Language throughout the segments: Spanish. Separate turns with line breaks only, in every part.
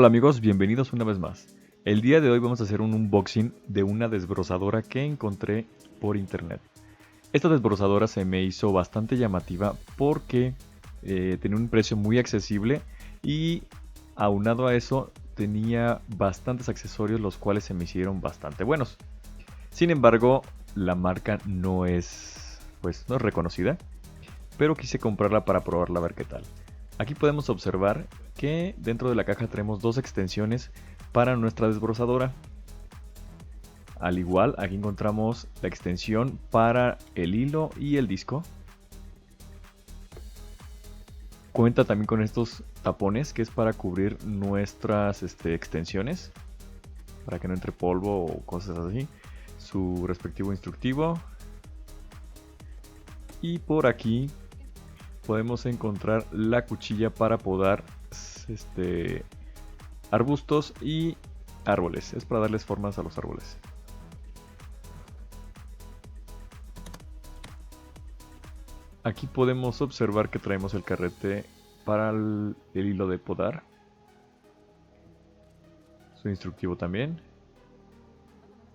Hola amigos, bienvenidos una vez más. El día de hoy vamos a hacer un unboxing de una desbrozadora que encontré por internet. Esta desbrozadora se me hizo bastante llamativa porque tenía un precio muy accesible y aunado a eso tenía bastantes accesorios los cuales se me hicieron bastante buenos. Sin embargo, la marca no es reconocida, pero quise comprarla para probarla a ver qué tal. Aquí podemos observar que dentro de la caja tenemos dos extensiones para nuestra desbrozadora. Al igual, aquí encontramos la extensión para el hilo y el disco. Cuenta también con estos tapones que es para cubrir nuestras extensiones, para que no entre polvo o cosas así. Su respectivo instructivo. Y por aquí podemos encontrar la cuchilla para podar arbustos y árboles. Es para darles formas a los árboles. Aquí podemos observar que traemos el carrete para el hilo de podar. Su instructivo también.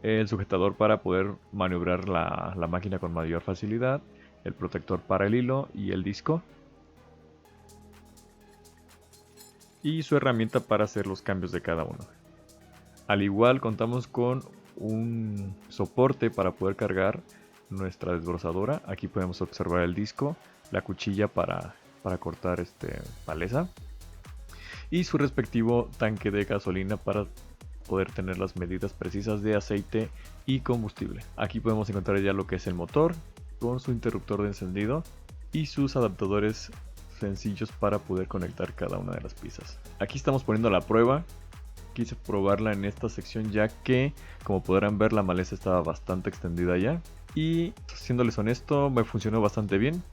El sujetador para poder maniobrar la máquina con mayor facilidad. El protector para el hilo y el disco. Y su herramienta para hacer los cambios de cada uno. Al igual contamos con un soporte para poder cargar nuestra desbrozadora. Aquí podemos observar el disco, la cuchilla para cortar maleza y su respectivo tanque de gasolina para poder tener las medidas precisas de aceite y combustible. Aquí podemos encontrar ya lo que es el motor con su interruptor de encendido y sus adaptadores sencillos para poder conectar cada una de las piezas. Aquí estamos poniendo la prueba. Quise probarla en esta sección ya que, como podrán ver, la maleza estaba bastante extendida ya. Y siéndoles honesto, me funcionó bastante bien.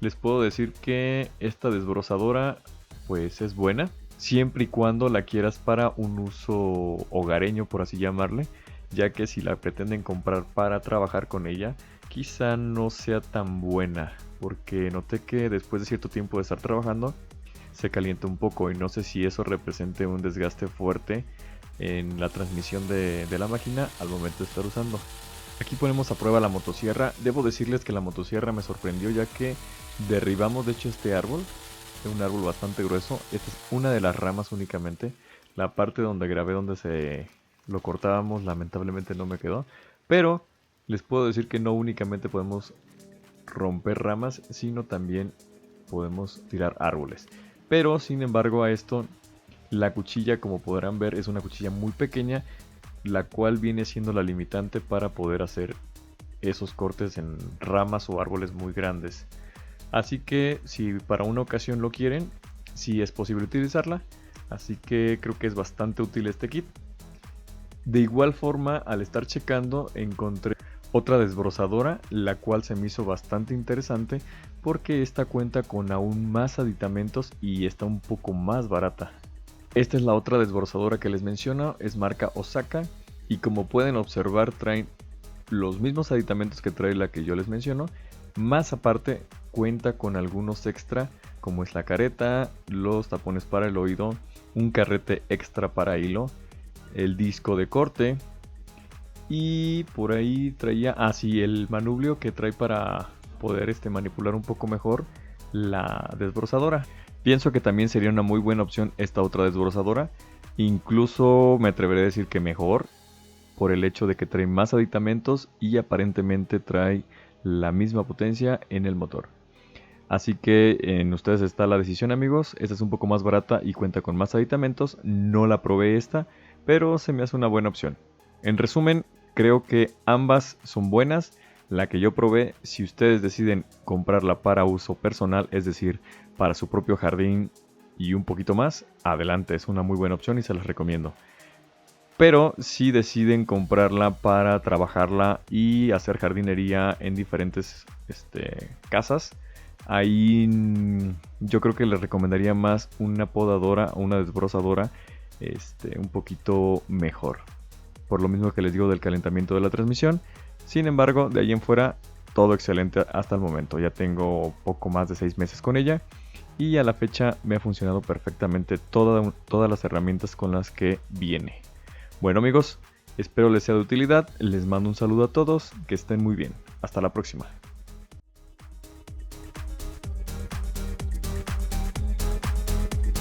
Les puedo decir que esta desbrozadora pues es buena, siempre y cuando la quieras para un uso hogareño, por así llamarle, ya que si la pretenden comprar para trabajar con ella, quizá no sea tan buena, porque noté que después de cierto tiempo de estar trabajando, se calienta un poco y no sé si eso represente un desgaste fuerte en la transmisión de la máquina al momento de estar usando. Aquí ponemos a prueba la motosierra. Debo decirles que la motosierra me sorprendió ya que derribamos de hecho este árbol, un árbol bastante grueso. Esta es una de las ramas únicamente. La parte donde grabé donde se lo cortábamos lamentablemente no me quedó, pero les puedo decir que no únicamente podemos romper ramas, sino también podemos tirar árboles. Pero sin embargo a esto, la cuchilla, como podrán ver, es una cuchilla muy pequeña, la cual viene siendo la limitante para poder hacer esos cortes en ramas o árboles muy grandes. Así que si para una ocasión lo quieren, sí es posible utilizarla. Así que creo que es bastante útil este kit. De igual forma, al estar checando, encontré otra desbrozadora, la cual se me hizo bastante interesante porque esta cuenta con aún más aditamentos y está un poco más barata. Esta es la otra desbrozadora que les menciono, es marca Osaka y como pueden observar traen los mismos aditamentos que trae la que yo les menciono, más aparte cuenta con algunos extra como es la careta, los tapones para el oído, un carrete extra para hilo, el disco de corte. Y por ahí traía, el manubrio que trae para poder manipular un poco mejor la desbrozadora. Pienso que también sería una muy buena opción esta otra desbrozadora. Incluso me atreveré a decir que mejor, por el hecho de que trae más aditamentos y aparentemente trae la misma potencia en el motor. Así que en ustedes está la decisión, amigos. Esta es un poco más barata y cuenta con más aditamentos. No la probé esta, pero se me hace una buena opción. En resumen, creo que ambas son buenas. La que yo probé, si ustedes deciden comprarla para uso personal, es decir, para su propio jardín y un poquito más, adelante, es una muy buena opción y se las recomiendo. Pero si deciden comprarla para trabajarla y hacer jardinería en diferentes casas, ahí yo creo que les recomendaría más una podadora o una desbrozadora un poquito mejor. Por lo mismo que les digo del calentamiento de la transmisión. Sin embargo, de ahí en fuera, todo excelente hasta el momento. Ya tengo poco más de 6 meses con ella y a la fecha me ha funcionado perfectamente todas las herramientas con las que viene. Bueno amigos, espero les sea de utilidad, les mando un saludo a todos, que estén muy bien, hasta la próxima.